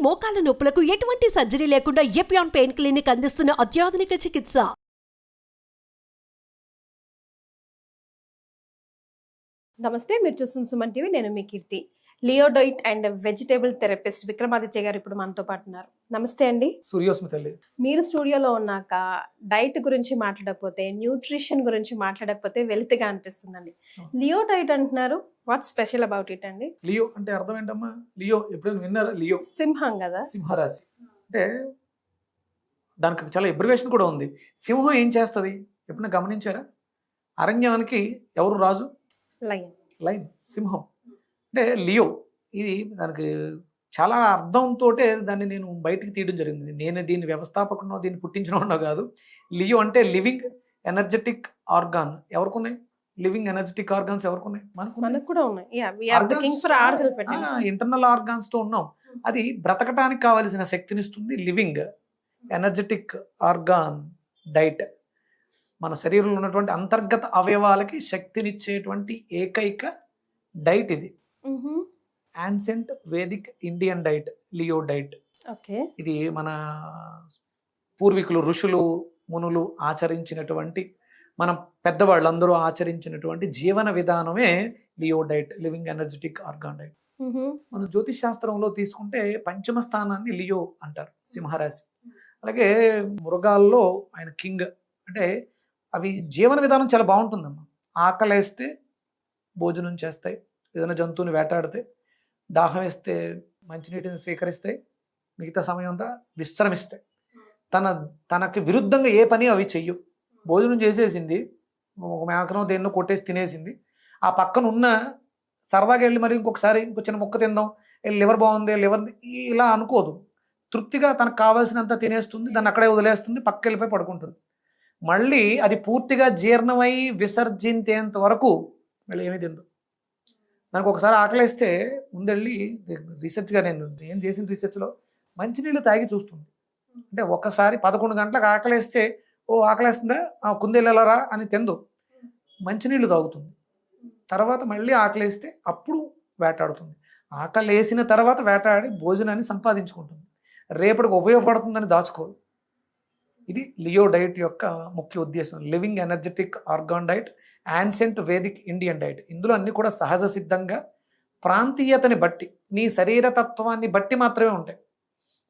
మోకాల నొప్పులకు ఎటువంటి సర్జరీ లేకుండా ఎపియాన్ పెయిన్ క్లినిక్ అందిస్తున్న అత్యాధునిక చికిత్స. నమస్తే, మీరు చూస్తున్న సుమన్ టీవీ. నేను మీ Keerthi. Leo diet and vegetable therapist Vikramaditya garu ఇప్పుడు మనతో పాటు ఉన్నారు. నమస్తే అండి. సూర్యోస్మి తల్లి. మీరు స్టూడియోలో ఉన్నాక డైట్ గురించి మాట్లాడకపోతే, న్యూట్రిషన్ గురించి మాట్లాడకపోతే వెల్త్గా అనిపిస్తుందండి. లియో డైట్ అంటున్నారు, వాట్ స్పెషల్ అబౌట్ ఇట్ అండి? లియో అంటే అర్థం ఏంటమ్మా? లియో ఎప్పుడైనా విన్నారా? లియో సింహం కదా, సింహరాశి. అంటే దానికి చాలా ఎబ్రివేషన్ కూడా ఉంది. సింహం ఏం చేస్తుంది ఎప్పుడైనా గమనించారా? అరణ్యానికి ఎవరు రాజు? లయన్. లైన్. సింహం అంటే లియో. ఇది దానికి చాలా అర్థంతో దాన్ని నేను బయటికి తీయడం జరిగింది. నేను దీన్ని వ్యవస్థాపకునో దీన్ని పుట్టించినో కాదు. లియో అంటే లివింగ్ ఎనర్జెటిక్ ఆర్గాన్. ఎవరికున్నాయి లివింగ్ ఎనర్జెటిక్ ఆర్గాన్స్? ఎవరికున్నాయి? మనకు కూడా ఉన్నాయి. ఇంటర్నల్ ఆర్గాన్స్ తో ఉన్నాం. అది బ్రతకటానికి కావలసిన శక్తినిస్తుంది. లివింగ్ ఎనర్జెటిక్ ఆర్గాన్ డైట్ మన శరీరంలో ఉన్నటువంటి అంతర్గత అవయవాలకి శక్తినిచ్చేటువంటి ఏకైక డైట్ ఇది. Ancient Vedic Indian diet, Leo diet. ఇది మన పూర్వీకులు, ఋషులు, మునులు ఆచరించినటువంటి, మన పెద్దవాళ్ళందరూ ఆచరించినటువంటి జీవన విధానమే Leo diet, living energetic organ diet. మన జ్యోతిష్ శాస్త్రంలో తీసుకుంటే పంచమ స్థానాన్ని లియో అంటారు, సింహరాశి. అలాగే మృగాల్లో ఆయన కింగ్. అంటే అవి జీవన విధానం చాలా బాగుంటుందమ్మా. ఆకలేస్తే భోజనం చేస్తాయి, ఏదైనా జంతువుని వేటాడితే, దాహం వేస్తే మంచినీటిని స్వీకరిస్తాయి, మిగతా సమయం అంతా విశ్రమిస్తాయి. తనకి విరుద్ధంగా ఏ పని అవి చెయ్యు. భోజనం చేసేసింది, ఒక మేకనో దేన్నో కొట్టేసి తినేసింది, ఆ పక్కన ఉన్న సరదాగా వెళ్ళి మరి ఇంకొకసారి ఇంకో చిన్న మొక్క తిందాం, లివర్ బాగుంది, లివర్ ఇలా అనుకోదు. తృప్తిగా తనకు కావాల్సినంత తినేస్తుంది, దాన్ని అక్కడే వదిలేస్తుంది, పక్క వెళ్ళిపోయి పడుకుంటుంది. మళ్ళీ అది పూర్తిగా జీర్ణమై విసర్జించేంత వరకు మళ్ళీ ఏమీ తిందు. నాకు ఒకసారి ఆకలిస్తే ముందెళ్ళి రీసెర్చ్గా నేను చేసిన రీసెర్చ్లో మంచినీళ్ళు తాగి చూస్తుంది. అంటే ఒకసారి 11 గంటలకు ఆకలిస్తే, ఓ ఆకలిస్తుందా, కుందేళ్ళరా అని తిందు, మంచినీళ్ళు తాగుతుంది. తర్వాత మళ్ళీ ఆకలిస్తే అప్పుడు వేటాడుతుంది. ఆకలేసిన తర్వాత వేటాడి భోజనాన్ని సంపాదించుకుంటుంది. రేపటికి ఉపయోగపడుతుందని దాచుకోదు. ఇది లియో డైట్ యొక్క ముఖ్య ఉద్దేశం. Living energetic organ diet, ancient Vedic Indian diet. ఇందులో అన్నీ కూడా సహజ సిద్ధంగా ప్రాంతీయతని బట్టి, నీ శరీరతత్వాన్ని బట్టి మాత్రమే ఉంటాయి.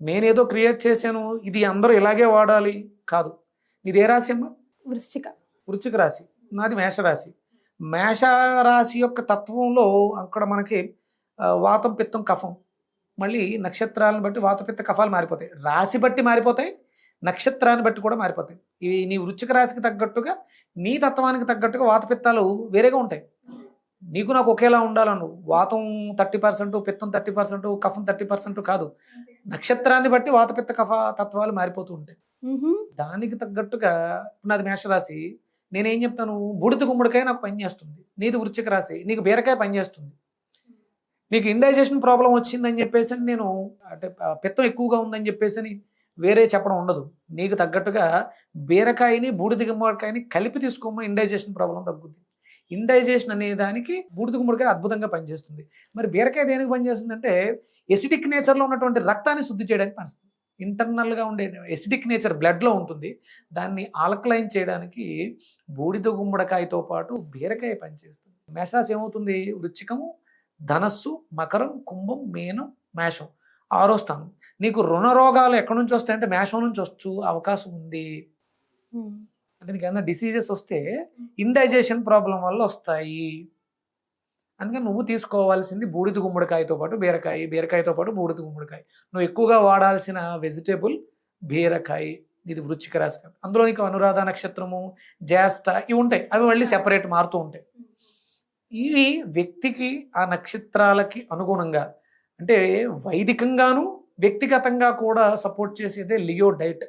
నేనేదో క్రియేట్ చేశాను, ఇది అందరూ ఇలాగే వాడాలి కాదు. నీదే రాశి అమ్మా? వృశ్చిక రాశి. నాది మేషరాశి. మేషరాశి యొక్క తత్వంలో అక్కడ మనకి వాతం, పిత్తం, కఫం. మళ్ళీ నక్షత్రాలను బట్టి వాత, పిత్త, కఫాలు మారిపోతాయి. రాశి బట్టి మారిపోతాయి, నక్షత్రాన్ని బట్టి కూడా మారిపోతాయి. ఇవి నీ వృశ్చిక రాశికి తగ్గట్టుగా, నీ తత్వానికి తగ్గట్టుగా వాతపిత్తాలు వేరేగా ఉంటాయి. నీకు నాకు ఒకేలా ఉండాలను. వాతం 30%, పిత్తం 30%, కఫం 30% కాదు. నక్షత్రాన్ని బట్టి వాతపిత్త కఫ తత్వాలు మారిపోతూ ఉంటాయి. దానికి తగ్గట్టుగా నాది మేషరాశి. నేనేం చెప్తాను, బూడిద గుమ్మడికాయ నాకు పనిచేస్తుంది. నీది వృశ్చిక రాశి, నీకు బీరకాయ పనిచేస్తుంది. నీకు ఇండైజెషన్ ప్రాబ్లం వచ్చిందని చెప్పేసి నేను, అంటే పిత్తం ఎక్కువగా ఉందని చెప్పేసి వేరే చెప్పడం ఉండదు. నీకు తగ్గట్టుగా బీరకాయని బూడిద గుమ్మడికాయని కలిపి తీసుకోమా, ఇండైజెషన్ ప్రాబ్లం తగ్గుద్ది. ఇండైజెషన్ అనే దానికి బూడిద గుమ్మడికాయ అద్భుతంగా పనిచేస్తుంది. మరి బీరకాయ దేనికి పనిచేస్తుంది అంటే, ఎసిడిక్ నేచర్లో ఉన్నటువంటి రక్తాన్ని శుద్ధి చేయడానికి పనిస్తుంది. ఇంటర్నల్గా ఉండే ఎసిడిక్ నేచర్ బ్లడ్లో ఉంటుంది, దాన్ని ఆల్కలైన్ చేయడానికి బూడిద గుమ్మడికాయతో పాటు బీరకాయ పనిచేస్తుంది. మేషరాశి ఏమవుతుంది? వృశ్చికము, ధనస్సు, మకరం, కుంభం, మీనం, మేషం 6వ స్థానం. నీకు రుణ రోగాలు ఎక్కడి నుంచి వస్తాయంటే మేషం నుంచి వచ్చు అవకాశం ఉంది. అంటే నీకు ఏమైనా డిసీజెస్ వస్తే ఇండైజెషన్ ప్రాబ్లం వల్ల వస్తాయి. అందుకని నువ్వు తీసుకోవాల్సింది బూడిద గుమ్మడికాయతో పాటు బీరకాయ, బీరకాయతో పాటు బూడిద గుమ్మడికాయ. నువ్వు ఎక్కువగా వాడాల్సిన వెజిటేబుల్ బీరకాయ. ఇది వృశ్చిక రాశి. అందులో నీకు అనురాధ నక్షత్రము, జ్యేష్ఠ ఇవి ఉంటాయి. అవి మళ్ళీ సెపరేట్ మారుతూ ఉంటాయి. ఇవి వ్యక్తికి ఆ నక్షత్రాలకి అనుగుణంగా, అంటే వైదికంగాను వ్యక్తిగతంగా కూడా సపోర్ట్ చేసేదే లియో డైట్.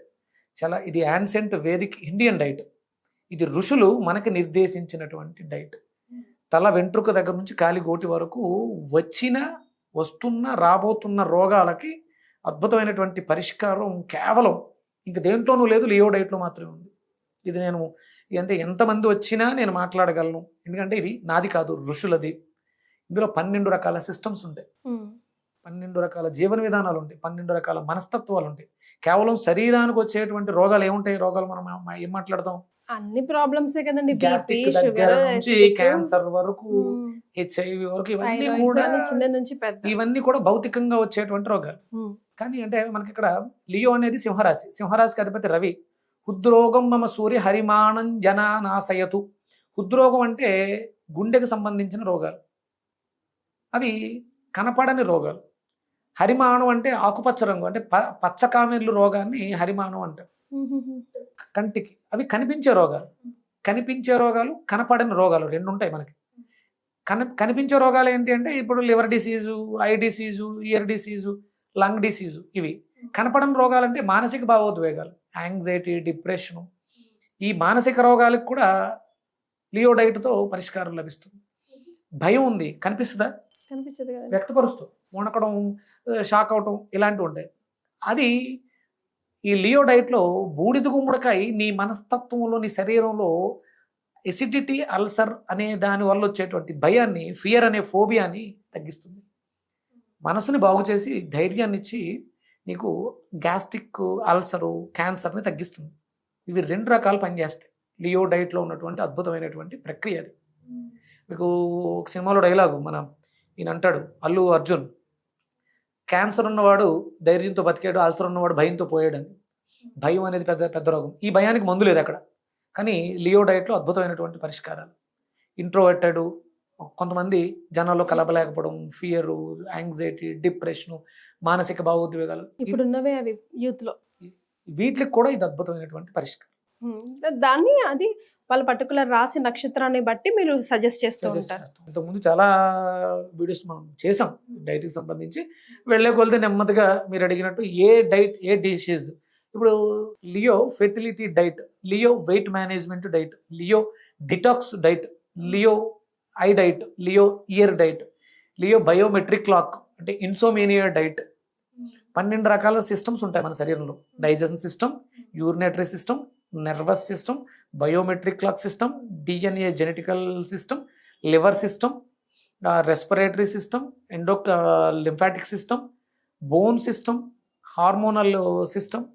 ఇది యాన్సెంట్ వేదిక్ ఇండియన్ డైట్. ఇది ఋషులు మనకి నిర్దేశించినటువంటి డైట్. తల వెంట్రుక దగ్గర నుంచి కాలిగోటి వరకు వస్తున్న రాబోతున్న రోగాలకి అద్భుతమైనటువంటి పరిష్కారం కేవలం ఇంక దేంట్లోనూ లేదు, లియో డైట్లో మాత్రమే ఉంది. ఇది నేను ఎంతమంది వచ్చినా నేను మాట్లాడగలను. ఎందుకంటే ఇది నాది కాదు, ఋషులది. ఇందులో 12 రకాల సిస్టమ్స్ ఉంటాయి. 12 రకాల జీవన విధానాలు ఉంటాయి, 12 రకాల మనస్తత్వాలు ఉంటాయి. కేవలం శరీరానికి వచ్చేటువంటి రోగాలు ఏముంటాయి? రోగాలు మనం ఏం మాట్లాడతాం? అన్ని ప్రాబ్లమ్సే కదండి, బీపీ, గ్యాస్ట్రిక్ దగ్గర షుగర్, నుంచి క్యాన్సర్ వరకు, హెచ్ఐవి వరకు, ఇవన్నీ కూడా చిన్న నుంచి పెద్ద. ఇవన్నీ కూడా భౌతికంగా వచ్చేటువంటి రోగాలు. కానీ అంటే మనకి ఇక్కడ లియో అనేది సింహరాశి, సింహరాశికి అధిపతి రవి. హృద్రోగం మమ సూర్య హరిమాణం జనానాశయతు. హృద్రోగం అంటే గుండెకి సంబంధించిన రోగాలు, అవి కనపడని రోగాలు. హరిమాణం అంటే ఆకుపచ్చ రంగు, అంటే పచ్చకామెర్లు రోగాన్ని హరిమాణం అంటారు. కంటికి అవి కనిపించే రోగాలు. కనిపించే రోగాలు, కనపడని రోగాలు రెండు ఉంటాయి మనకి. కనిపించే రోగాలు ఏంటి అంటే ఇప్పుడు liver disease, I disease, year disease, lung disease. ఇవి కనపడని రోగాలు అంటే మానసిక భావోద్వేగాలు, యాంగ్జైటీ, డిప్రెషను. ఈ మానసిక రోగాలకు కూడా లియో డైట్తో పరిష్కారం లభిస్తుంది. భయం ఉంది, కనిపిస్తుందా? కనిపించదు కదా, వ్యక్తపరుస్తూ వణకడం, షాక్ అవటం, ఇలాంటివి ఉంటాయి. అది ఈ లియో డైట్లో బూడిద గుమ్మడికాయ నీ మనస్తత్వంలో, నీ శరీరంలో ఎసిడిటీ, అల్సర్ అనే దాని వల్ల వచ్చేటువంటి భయాన్ని, ఫియర్ అనే ఫోబియాని తగ్గిస్తుంది. మనసుని బాగు చేసి ధైర్యాన్ని ఇచ్చి నీకు గ్యాస్ట్రిక్, అల్సరు, క్యాన్సర్ని తగ్గిస్తుంది. ఇవి 2 రకాలు పనిచేస్తాయి. లియో డైట్లో ఉన్నటువంటి అద్భుతమైనటువంటి ప్రక్రియ అది. మీకు ఒక సినిమాలో డైలాగు ఈయన అంటాడు, అల్లు అర్జున్, క్యాన్సర్ ఉన్నవాడు ధైర్యంతో బతికాడు, అల్సర్ ఉన్నవాడు భయంతో పోయాడని. భయం అనేది పెద్ద రోగం. ఈ భయానికి మందు లేదు అక్కడ. కానీ లియో డైట్లో అద్భుతమైనటువంటి పరిష్కారాలు. ఇంట్రోవర్టెడ్, కొంతమంది జనాల్లో కలపలేకపోవడం, ఫియరు, యాంగ్జైటీ, డిప్రెషను, మానసిక భావోద్వేగాలు, ఇప్పుడున్నవే అవి యూత్ లో. వీటికి కూడా ఇది అద్భుతమైనటువంటి పరిష్కారం. దాన్ని అది వాళ్ళ పర్టికులర్ రాశి నక్షత్రాన్ని బట్టి మీరు సజెస్ట్ చేస్తూ ఉంటారు. ఇంతకుముందు చాలా వీడియోస్ మనం చేసాం డైట్కి సంబంధించి. వెళ్ళే కొలితే నెమ్మదిగా మీరు అడిగినట్టు ఏ డైట్, ఏ డిషెస్. ఇప్పుడు Leo fertility diet, Leo weight management diet, Leo detox diet, Leo eye diet, Leo ear diet, Leo biometric clock అంటే ఇన్సోమేనియా డైట్. 12 రకాల సిస్టమ్స్ ఉంటాయి మన శరీరంలో. Digestion system, urinary system, nervous system, biometric clock system, DNA genetical system, liver system, respiratory system, lymphatic system, bone system, hormonal system,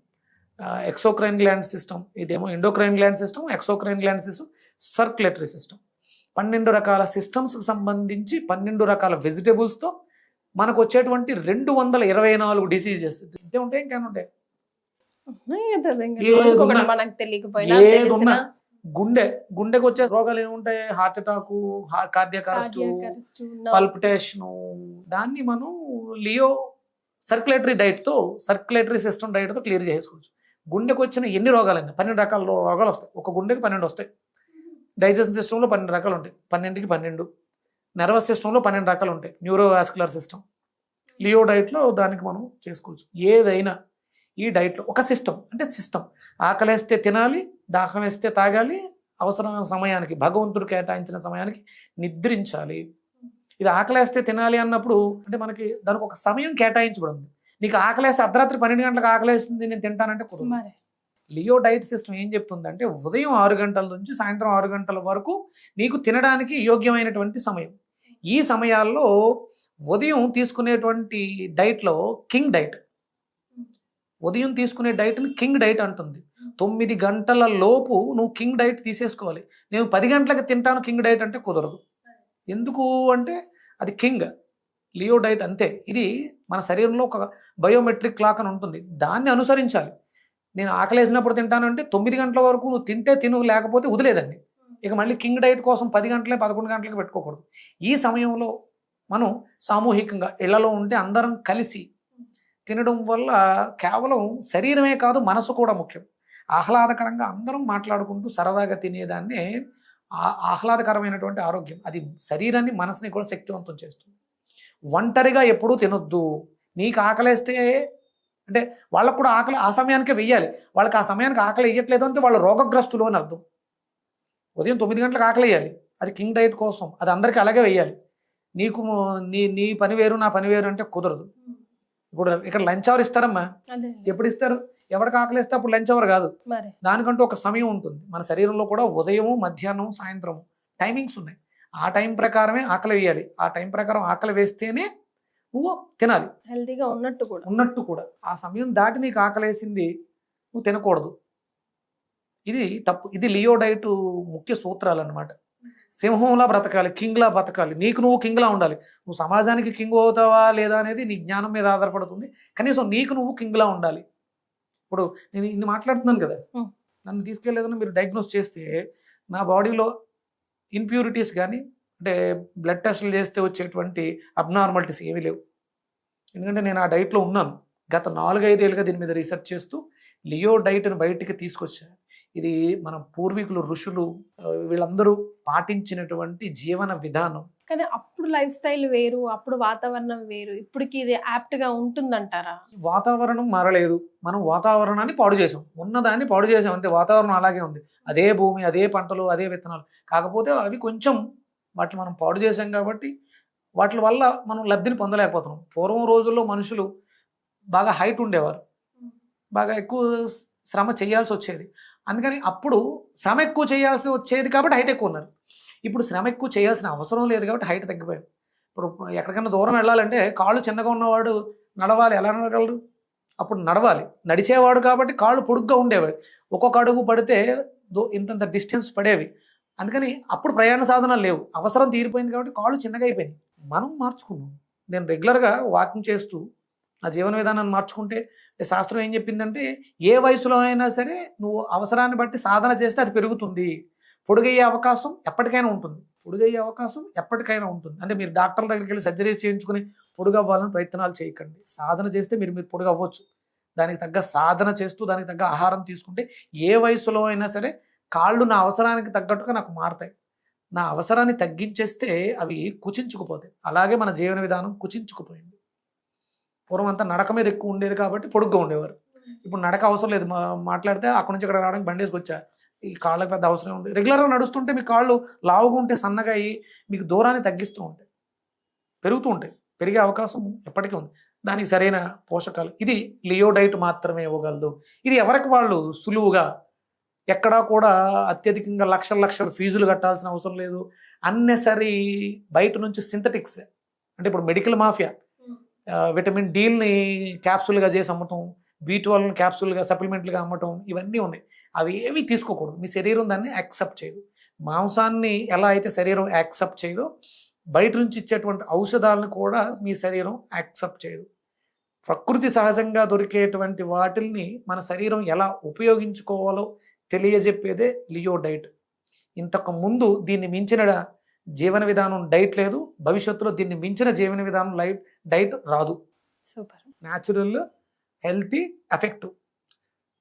exocrine gland system. ఇదేమో endocrine gland system, exocrine gland system, circulatory system. 12 రకాల సిస్టమ్స్కి సంబంధించి 12 రకాల వెజిటేబుల్స్తో మనకు వచ్చేటువంటి 224 diseases ఇంతే ఉంటాయి. ఇంకేమైనా ఉంటాయి? మనకు తెలియకపోయినా ఏదున్నా గుండెకి వచ్చే రోగాలు ఏముంటాయి? Heart attack, cardiac arrest, palpitation. దాన్ని మనం లియో సర్క్యులేటరీ డైట్తో, సర్క్యులేటరీ సిస్టమ్ డైట్తో క్లియర్ చేసుకోవచ్చు. గుండెకి వచ్చిన ఎన్ని రోగాలైనా 12 రకాల రోగాలు వస్తాయి. ఒక గుండెకి 12 వస్తాయి. డైజెషన్ సిస్టంలో 12 రకాలు ఉంటాయి, 12కి 12. నర్వస్ సిస్టంలో 12 రకాలు ఉంటాయి, న్యూరోవాస్కులర్ సిస్టమ్. లియో డైట్లో దానికి మనం చేసుకోవచ్చు. ఏదైనా ఈ డైట్లో ఒక సిస్టమ్, అంటే సిస్టమ్. ఆకలేస్తే తినాలి, దాహం వేస్తే తాగాలి, అవసరమైన సమయానికి, భగవంతుడు కేటాయించిన సమయానికి నిద్రించాలి. ఇది ఆకలేస్తే తినాలి అన్నప్పుడు అంటే మనకి దానికి ఒక సమయం కేటాయించబడింది. నీకు ఆకలేస్తే అర్ధరాత్రి 12 గంటలకు ఆకలేస్తుంది నేను తింటానంటే కుదరదు. లియో డైట్ సిస్టమ్ ఏం చెప్తుందంటే ఉదయం 6 గంటల నుంచి సాయంత్రం 6 గంటల వరకు నీకు తినడానికి యోగ్యమైనటువంటి సమయం. ఈ సమయాల్లో ఉదయం తీసుకునేటువంటి డైట్లో కింగ్ డైట్, ఉదయం తీసుకునే డైట్ని కింగ్ డైట్ అంటుంది. 9 గంటల లోపు నువ్వు కింగ్ డైట్ తీసేసుకోవాలి. నేను 10 గంటలకు తింటాను కింగ్ డైట్ అంటే కుదరదు. ఎందుకు అంటే అది కింగ్ లియో డైట్ అంతే. ఇది మన శరీరంలో ఒక బయోమెట్రిక్ క్లాక్ అని ఉంటుంది, దాన్ని అనుసరించాలి. నేను ఆకలేసినప్పుడు తింటానంటే 9 గంటల వరకు నువ్వు తింటే తిను, లేకపోతే వదిలేదండి. ఇక మళ్ళీ కింగ్ డైట్ కోసం 10 గంటలే 11 గంటలకు పెట్టుకోకూడదు. ఈ సమయంలో మనం సామూహికంగా ఇళ్లలో ఉంటే అందరం కలిసి తినడం వల్ల కేవలం శరీరమే కాదు మనసు కూడా ముఖ్యం. ఆహ్లాదకరంగా అందరం మాట్లాడుకుంటూ సరదాగా తినేదాన్నే ఆహ్లాదకరమైనటువంటి ఆరోగ్యం. అది శరీరాన్ని, మనసుని కూడా శక్తివంతం చేస్తుంది. ఒంటరిగా ఎప్పుడూ తినొద్దు. నీకు ఆకలేస్తే అంటే వాళ్ళకు కూడా ఆకలి ఆ సమయానికే వెయ్యాలి. వాళ్ళకి ఆ సమయానికి ఆకలి వేయట్లేదు అంటే వాళ్ళు రోగగ్రస్తులు అని అర్థం. ఉదయం 9 గంటలకు ఆకలి వేయాలి, అది కింగ్ డైట్ కోసం. అది అందరికీ అలాగే వెయ్యాలి. నీకు నీ పని వేరు, నా పని వేరు అంటే కుదరదు. ఇప్పుడు ఇక్కడ లంచ్ అవర్ ఇస్తారమ్మా, ఎప్పుడు ఇస్తారు? ఎవరికి ఆకలిస్తే అప్పుడు లంచ్ అవర్ కాదు, దానికంటూ ఒక సమయం ఉంటుంది. మన శరీరంలో కూడా ఉదయము, మధ్యాహ్నం, సాయంత్రము టైమింగ్స్ ఉన్నాయి. ఆ టైం ప్రకారమే ఆకలి వేయాలి. ఆ టైం ప్రకారం ఆకలి వేస్తేనే నువ్వు తినాలి హెల్తీగా ఉన్నట్టు కూడా. ఆ సమయం దాటి నీకు ఆకలేసింది, నువ్వు తినకూడదు. ఇది తప్పు. ఇది లియో డైట్ ముఖ్య సూత్రాలు అన్నమాట. సింహంలా బ్రతకాలి, కింగ్లా బ్రతకాలి, నీకు నువ్వు కింగ్లా ఉండాలి. నువ్వు సమాజానికి కింగ్ అవుతావా లేదా అనేది నీ జ్ఞానం మీద ఆధారపడుతుంది. కనీసం నీకు నువ్వు కింగ్లా ఉండాలి. ఇప్పుడు నేను ఇన్ని మాట్లాడుతున్నాను కదా, నన్ను తీసుకెళ్ళేదని మీరు డయాగ్నోస్ చేస్తే నా బాడీలో ఇంప్యూరిటీస్ కానీ అంటే బ్లడ్ టెస్టులు చేస్తే వచ్చేటువంటి అబ్నార్మాలిటీస్ ఏమీ లేవు. ఎందుకంటే నేను ఆ డైట్లో ఉన్నాను. గత 4-5 ఏళ్ళుగా దీని మీద రీసెర్చ్ చేస్తూ లియో డైట్ని బయటికి తీసుకొచ్చాను. ఇది మన పూర్వీకులు, ఋషులు వీళ్ళందరూ పాటించినటువంటి జీవన విధానం. కానీ అప్పుడు లైఫ్ స్టైల్ వేరు, అప్పుడు వాతావరణం వేరు. ఇప్పటికి ఇది యాప్ట్ గా ఉంటుందంటారా? వాతావరణం మారలేదు, మనం వాతావరణాన్ని పాడు చేసాం, ఉన్నదాన్ని పాడు చేసాం అంతే. వాతావరణం అలాగే ఉంది, అదే భూమి, అదే పంటలు, అదే విత్తనాలు. కాకపోతే అవి కొంచెం వాటిని మనం పాడు చేసాం కాబట్టి వాటి వల్ల మనం లబ్ధిని పొందలేకపోతున్నాం. పూర్వం రోజుల్లో మనుషులు బాగా హైట్ ఉండేవారు, బాగా ఎక్కువ శ్రమ చేయాల్సి వచ్చేది. అందుకని అప్పుడు శ్రమ ఎక్కువ చేయాల్సి వచ్చేది కాబట్టి హైట్ ఎక్కువ ఉన్నారు. ఇప్పుడు శ్రమ ఎక్కువ చేయాల్సిన అవసరం లేదు కాబట్టి హైట్ తగ్గిపోయాం. ఇప్పుడు ఎక్కడికైనా దూరం వెళ్ళాలంటే కాళ్ళు చిన్నగా ఉన్నవాడు నడవాలి, ఎలా నడగలరు? అప్పుడు నడవాలి. నడిచేవాడు కాబట్టి కాళ్ళు పొడుగ్గా ఉండేవాడు, ఒక్కొక్క అడుగు పడితే ఇంతంత డిస్టెన్స్ పడేవి. అందుకని అప్పుడు ప్రయాణ సాధనాలు లేవు, అవసరం తీరిపోయింది కాబట్టి కాళ్ళు చిన్నగా అయిపోయినాయి. మనం మార్చుకున్నాం. నేను రెగ్యులర్గా వాకింగ్ చేస్తూ నా జీవన విధానాన్ని మార్చుకుంటే, శాస్త్రం ఏం చెప్పిందంటే ఏ వయసులో అయినా సరే నువ్వు అవసరాన్ని బట్టి సాధన చేస్తే అది పెరుగుతుంది. పొడుగయ్యే అవకాశం ఎప్పటికైనా ఉంటుంది. అంటే మీరు డాక్టర్ల దగ్గరికి వెళ్ళి సర్జరీ చేయించుకుని పొడుగు అవ్వాలని ప్రయత్నాలు చేయకండి. సాధన చేస్తే మీరు పొడుగు అవ్వచ్చు. దానికి తగ్గ సాధన చేస్తూ దానికి తగ్గ ఆహారం తీసుకుంటే ఏ వయసులో అయినా సరే కాళ్ళు నా అవసరానికి తగ్గట్టుగా నాకు మారుతాయి. నా అవసరాన్ని తగ్గించేస్తే అవి కుచించుకుపోతాయి. అలాగే మన జీవన విధానం కుచించుకుపోయింది. పూర్వం అంతా నడక మీద ఎక్కువ ఉండేది కాబట్టి పొడుగ్గా ఉండేవారు. ఇప్పుడు నడక అవసరం లేదు, మాట్లాడితే అక్కడి నుంచి ఇక్కడ రావడానికి బండేసుకు వచ్చా. ఈ కాళ్ళకి పెద్ద అవసరం ఉంది. రెగ్యులర్గా నడుస్తుంటే మీ కాళ్ళు లావుగా ఉంటే సన్నగా అయ్యి మీకు దూరాన్ని తగ్గిస్తూ ఉంటాయి, పెరుగుతూ ఉంటాయి. పెరిగే అవకాశం ఎప్పటికీ ఉంది. దానికి సరైన పోషకాలు ఇది లియో డైట్ మాత్రమే ఇవ్వగలదు. ఇది ఎవరికి వాళ్ళు సులువుగా, ఎక్కడా కూడా అత్యధికంగా లక్షల ఫీజులు కట్టాల్సిన అవసరం లేదు. అన్నెసరీ బయట నుంచి సింథటిక్స్ అంటే ఇప్పుడు మెడికల్ మాఫియా విటమిన్ డీని క్యాప్సూల్గా చేసి అమ్మటం, B12 క్యాప్సూల్గా సప్లిమెంట్లుగా అమ్మటం, ఇవన్నీ ఉన్నాయి. అవి ఏమీ తీసుకోకూడదు. మీ శరీరం దాన్ని యాక్సెప్ట్ చేయదు. మాంసాన్ని ఎలా అయితే శరీరం యాక్సెప్ట్ చేయదో బయట నుంచి ఇచ్చేటువంటి ఔషధాలను కూడా మీ శరీరం యాక్సెప్ట్ చేయదు. ప్రకృతి సహజంగా దొరికేటువంటి వాటిల్ని మన శరీరం ఎలా ఉపయోగించుకోవాలో తెలియజెప్పేదే లియో డైట్. ఇంతకు ముందు దీన్ని మించిన జీవన విధానం డైట్ లేదు, భవిష్యత్తులో దీన్ని మించిన జీవన విధానం డైట్ రాదు. సూపర్. Natural, healthy, effective.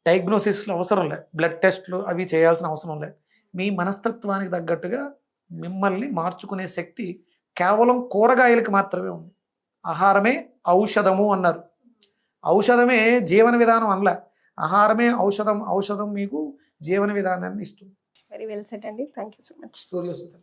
డయాగ్నోసిస్లు అవసరం లేదు, బ్లడ్ టెస్ట్లు అవి చేయాల్సిన అవసరం లేదు. మీ మనస్తత్వానికి తగ్గట్టుగా మిమ్మల్ని మార్చుకునే శక్తి కేవలం కూరగాయలకి మాత్రమే ఉంది. ఆహారమే ఔషధము అన్నారు. ఔషధమే జీవన విధానం అనలే. ఆహారమే ఔషధం మీకు జీవన విధానాన్ని ఇస్తుంది. వెరీ వెల్ సెట్ అండి. Thank you so much. సూర్యోస్మిత.